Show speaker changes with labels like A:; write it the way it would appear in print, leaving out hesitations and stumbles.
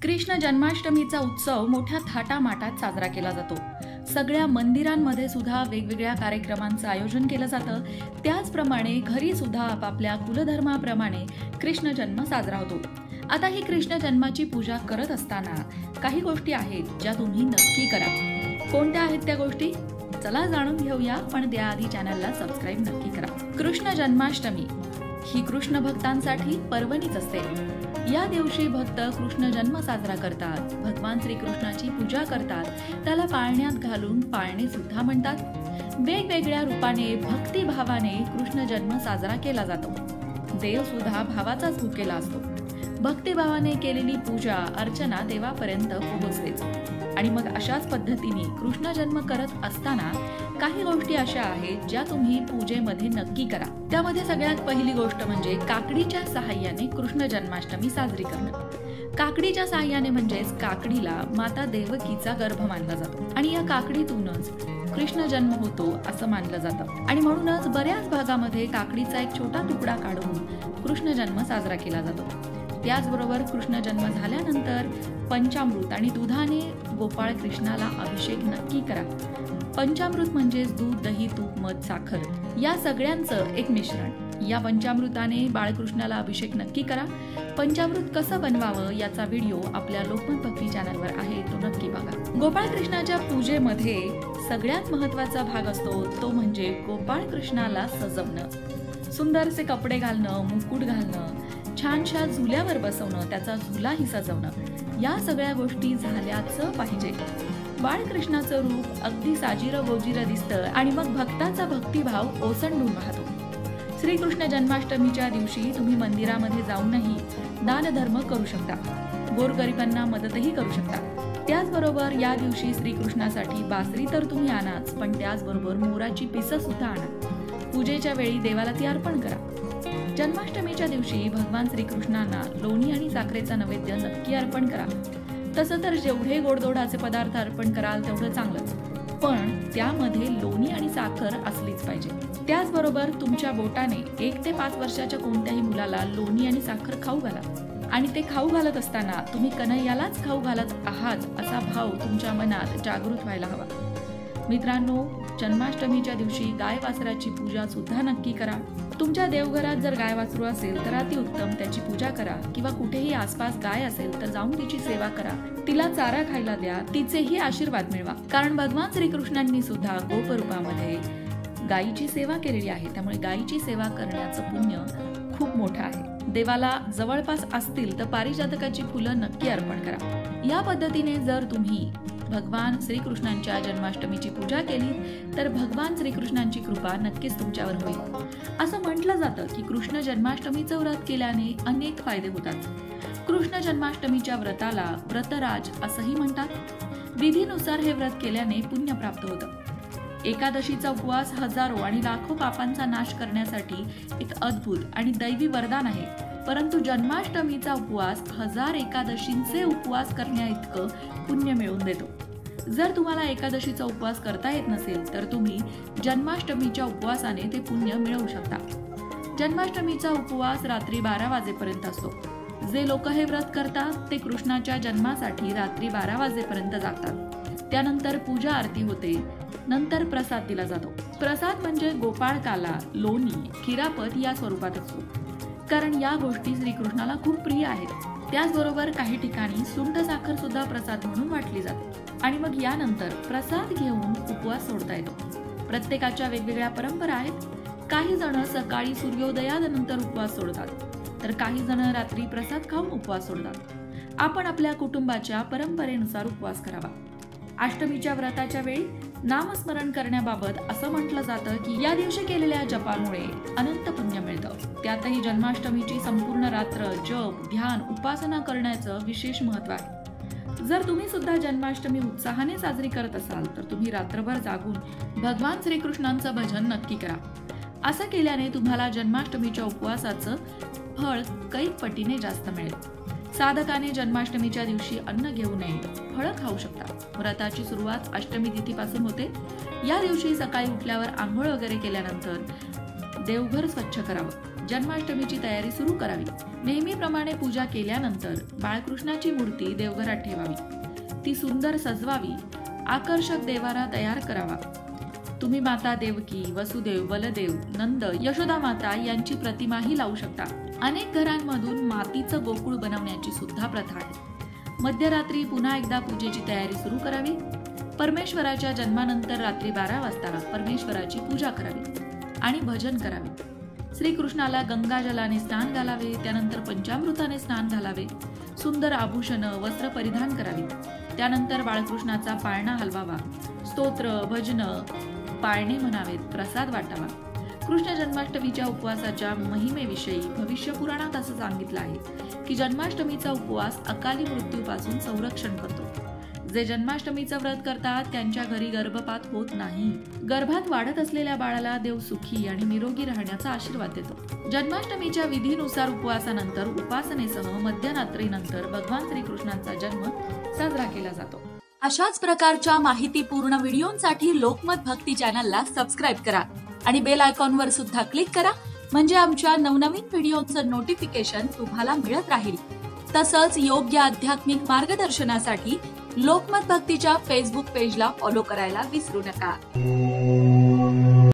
A: कृष्ण जन्माष्टमीचा उत्सव मोठ्या थाटामाटात साजरा केला जातो। सगळ्या मंदिरांमध्ये सुद्धा वेगवेगळ्या कार्यक्रमांचं आयोजन केलं जातं। त्याचप्रमाणे घरी सुद्धा आपापल्या कुलधर्माप्रमाणे कृष्ण जन्म साजरा होतो। आता ही कृष्ण जन्माची पूजा करत असताना काही गोष्टी आहेत ज्या तुम्ही नक्की करा। कोणत्या आहेत त्या गोष्टी? चला जाणून घेऊया, पण त्याआधी चॅनलला सबस्क्राईब नक्की करा। कृष्ण जन्माष्टमी ही कृष्ण भक्तांसाठी पर्वणीच असते। या दिवशी भक्त कृष्ण जन्म साजरा करतात, भगवान श्रीकृष्णाची पूजा करतात, त्याला पाळण्यात घालून पाळणे सुद्धा म्हणतात। वेगवेगळ्या रूपाने भक्तिभावाने कृष्ण जन्म साजरा केला जातो। देव सुद्धा भावाचाच भुकेला असतो। भक्तिभावाने केलेली पूजा अर्चना देवापर्यंत पोहोचतेच। आणि मग अशाच पद्धतीने कृष्ण जन्म करत असताना काही गोष्टी अशा आहेत ज्या तुम्ही पूजेमध्ये नक्की करा। त्यामध्ये सगळ्यात पहिली गोष्ट म्हणजे काकडीच्या सहाय्याने कृष्ण जन्माष्टमी साजरी करणं। काकडीच्या सहाय्याने म्हणजेच काकडीला माता देवकीचा गर्भ मानला जातो आणि या काकडीतूनच कृष्ण जन्म होतो असं मानलं जातं। आणि म्हणूनच बऱ्याच भागामध्ये काकडीचा एक छोटा तुकडा काढून कृष्ण जन्म साजरा केला जातो। त्याचबरोबर कृष्ण जन्म झाल्यानंतर पंचामृत आणि दुधाने गोपाळ कृष्णाला अभिषेक नक्की करा। पंचामृत म्हणजेच दूध, दही, तूप, मध, साखर या सगळ्यांचं एक मिश्रण। या पंचामृताने बाळकृष्णाला अभिषेक नक्की करा। पंचामृत कसं बनवावं याचा व्हिडिओ आपल्या लोकमत भक्ती चॅनलवर आहे, तो नक्की बघा। गोपाळ कृष्णाच्या पूजेमध्ये सगळ्यात महत्त्वाचा भाग असतो तो म्हणजे गोपाळ कृष्णाला सजवणं, सुंदरसे कपडे घालणं, मुकुट घालणं, छानशा झुल्यावर बसवणं, त्याचा झुलाही सजवणं, या सगळ्या गोष्टी झाल्याचं पाहिजे। बाळकृष्णाचं रूप अगदी साजिरं गोजिरं दिसतं आणि मग भक्ताचा भक्तिभाव ओसंडून वाहतो। श्रीकृष्ण जन्माष्टमीच्या दिवशी तुम्ही मंदिरामध्ये जाऊनही दानधर्म करू शकता, गोरगरिबांना मदतही करू शकता। त्याचबरोबर या दिवशी श्रीकृष्णासाठी बासरी तर तुम्ही आणाच, पण त्याचबरोबर मोराची पिसं सुद्धा आणा। पूजेच्या वेळी देवाला ती अर्पण करा। जन्माष्टमीच्या दिवशी भगवान श्रीकृष्णांना लोणी आणि साखरेचा नैवेद्य नक्की अर्पण करा। तसं तर जेवढे गोडधोडाचे पदार्थ अर्पण कराल तेवढं चांगलं, पण त्यामध्ये लोणी आणि साखर असलीच पाहिजे। त्याचबरोबर तुमच्या बोटाने 1 ते 5 वर्षाच्या कोणत्याही मुलाला लोणी आणि साखर खाऊ घाला आणि ते खाऊ घालत असताना तुम्ही कन्हैयालाच खाऊ घालत आहात असा भाव तुमच्या मनात जागृत व्हायला हवा। मित्रांनो, जन्माष्टमीच्या दिवशी गाय वासराची पूजा सुद्धा नक्की करा। तुमच्या देवघरात जर गाय वासरू असेल तर अतिउत्तम, त्याची पूजा करा, किंवा कुठेही आसपास गाय असेल तर जाऊन तिची सेवा करा, तिला चारा खायला द्या, तिचेही आशीर्वाद मिळवा। कारण भगवान श्रीकृष्णांनी सुद्धा गोपरूपामध्ये गायीची सेवा केलेली आहे, त्यामुळे गायीची सेवा करण्याचं पुण्य खूप मोठं आहे। देवाला जवळपास असतील तर पारिजातकाची फुलं नक्की अर्पण करा। या पद्धतीने जर तुम्ही भगवान श्रीकृष्णांच्या जन्माष्टमीची पूजा केली तर भगवान श्रीकृष्णांची कृपा नक्कीच तुमच्यावर होईल। असं म्हटलं जातं की कृष्ण जन्माष्टमीचं व्रत केल्याने अनेक फायदे होतात। कृष्ण जन्माष्टमीच्या व्रताला व्रतराज असंही म्हणतात। विधीनुसार हे व्रत केल्याने पुण्य प्राप्त होतं। एकादशीचा उपवास हजारो आणि लाखो पापांचा नाश करण्यासाठी एक अद्भुत आणि दैवी वरदान आहे, परंतु जन्माष्टमीचा उपवास 1000 एकादशींचे उपवास करण्या इतकं पुण्य मिळवून देतो। जर तुम्हाला एकादशीचा उपवास करता येत नसेल तर तुम्ही जन्माष्टमीच्या उपवासाने ते पुण्य मिळवू शकता। जन्माष्टमीचा उपवास रात्री 12 वाजेपर्यंत असतो। जे लोक हे व्रत करतात ते कृष्णाच्या जन्मासाठी रात्री 12 वाजेपर्यंत जागतात। त्यानंतर पूजा आरती होते, नंतर प्रसाद दिला जातो। प्रसाद म्हणजे गोपाळकाला लोणी, खिरापत या स्वरूपात असतो, कारण या गोष्टी श्रीकृष्णाला खूप प्रिय आहेत। त्याचबरोबर काही ठिकाणी सुंठ साखर सुद्धा प्रसाद म्हणून वाटली जाते आणि मग यानंतर प्रसाद घेऊन उपवास सोडता येतो। प्रत्येकाच्या वेगवेगळ्या परंपरा आहेत। काही जण सकाळी सूर्योदयानंतर उपवास सोडतात तर काही जण रात्री प्रसाद खाऊन उपवास सोडतात। आपण आपल्या कुटुंबाच्या परंपरेनुसार उपवास करावा। अष्टमीच्या व्रताच्या वेळी नामस्मरण करण्याबाबत असं म्हटलं जातं की या दिवशी केलेल्या जपामुळे अनंत पुण्य मिळतं। त्यातही जन्माष्टमीची संपूर्ण रात्र जप, ध्यान, उपासना करण्याचं विशेष महत्त्व आहे। जर तुम्ही सुद्धा जन्माष्टमी उत्साहाने साजरी करत असाल तर तुम्ही रात्रभर जागून भगवान श्रीकृष्णांचं भजन नक्की करा। असं केल्याने तुम्हाला जन्माष्टमीच्या उपवासाचं फळ कैक पटीने जास्त मिळेल। साधकाने जन्माष्टमीच्या दिवशी अन्न घेऊ नये, फळं खाऊ शकता। व्रताची सुरुवात अष्टमी तिथीपासून होते। या दिवशी सकाळी उठल्यावर आंघोळ वगैरे केल्यानंतर देवघर स्वच्छ करावं। जन्माष्टमीची तयारी सुरू करावी. नेहमीप्रमाणे पूजा केल्यानंतर बाळकृष्णाची मूर्ती देवघरात ठेवावी. ती सुंदर सजवावी. आकर्षक देवारा तयार करावा. तुम्ही माता देवकी, वसुदेव, बलदेव, नंद, यशोदा माता यांची प्रतिमाही लावू शकता. अनेक घरांमधून मातीचं गोकुळ बनवण्याची सुद्धा प्रथा आहे. मध्यरात्री पुन्हा एकदा पूजेची तयारी सुरू करावी. परमेश्वराच्या जन्मानंतर रात्री 12 वाजता परमेश्वराची पूजा करावी आणि भजन करावे. श्रीकृष्णाला गंगाजलाने स्नान घालावे. त्यानंतर पंचामृताने स्नान घालावे. सुंदर आभूषणं, वस्त्र परिधान करावी. त्यानंतर बाळकृष्णाचा पाळणा हलवावा. स्तोत्र, भजन, पाळणे म्हणावेत. प्रसाद वाटावा. कृष्ण जन्माष्टमीच्या उपवासाच्या महिमेविषयी भविष्य पुराणात असं सांगितलं आहे की जन्माष्टमीचा उपवास अकाली मृत्यूपासून संरक्षण करतो. जे जन्माष्टमीचं व्रत करतात त्यांच्या घरी गर्भपात होत नाही. गर्भात वाढत असलेल्या बाळाला देव सुखी आणि निरोगी राहण्याचा आशीर्वाद देतो. जन्माष्टमीच्या विधीनुसार उपवासानंतर उपासनेसह मध्यरात्रीनंतर भगवान श्रीकृष्णाचा जन्म साजरा केला जातो. अशाच प्रकारच्या माहितीपूर्ण व्हिडिओंसाठी लोकमत भक्ती चॅनलला सबस्क्राईब करा आणि बेल आयकॉनवर सुद्धा क्लिक करा, म्हणजे आमच्या नवनवीन व्हिडिओचं नोटिफिकेशन तुम्हाला मिळत राहील. तसंच योग्य आध्यात्मिक मार्गदर्शनासाठी लोकमत भक्तीच्या फेसबुक पेजला फॉलो करायला विसरू नका.